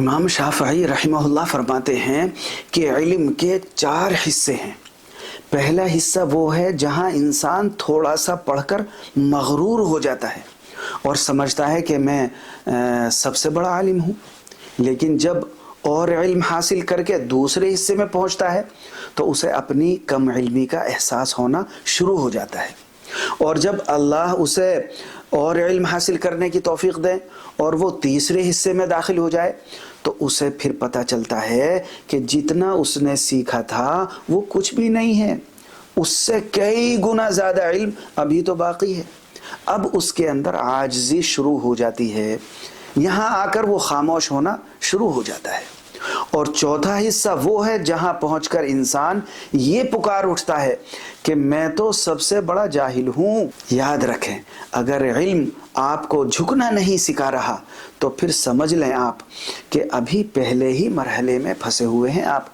امام شافعی رحمہ اللہ فرماتے ہیں کہ علم کے 4 حصے ہیں۔ پہلا حصہ وہ ہے جہاں انسان تھوڑا سا پڑھ کر مغرور ہو جاتا ہے اور سمجھتا ہے کہ میں سب سے بڑا عالم ہوں، لیکن جب اور علم حاصل کر کے دوسرے حصے میں پہنچتا ہے تو اسے اپنی کم علمی کا احساس ہونا شروع ہو جاتا ہے، اور جب اللہ اسے اور علم حاصل کرنے کی توفیق دے اور وہ تیسرے حصے میں داخل ہو جائے تو اسے پھر پتہ چلتا ہے کہ جتنا اس نے سیکھا تھا وہ کچھ بھی نہیں ہے، اس سے کئی گنا زیادہ علم ابھی تو باقی ہے۔ اب اس کے اندر عاجزی شروع ہو جاتی ہے، یہاں آ کر وہ خاموش ہونا شروع ہو جاتا ہے۔ اور چوتھا حصہ وہ ہے جہاں پہنچ کر انسان یہ پکار اٹھتا ہے کہ میں تو سب سے بڑا جاہل ہوں۔ یاد رکھیں، اگر علم آپ کو جھکنا نہیں سکھا رہا تو پھر سمجھ لیں آپ کہ ابھی پہلے ہی مرحلے میں پھنسے ہوئے ہیں آپ۔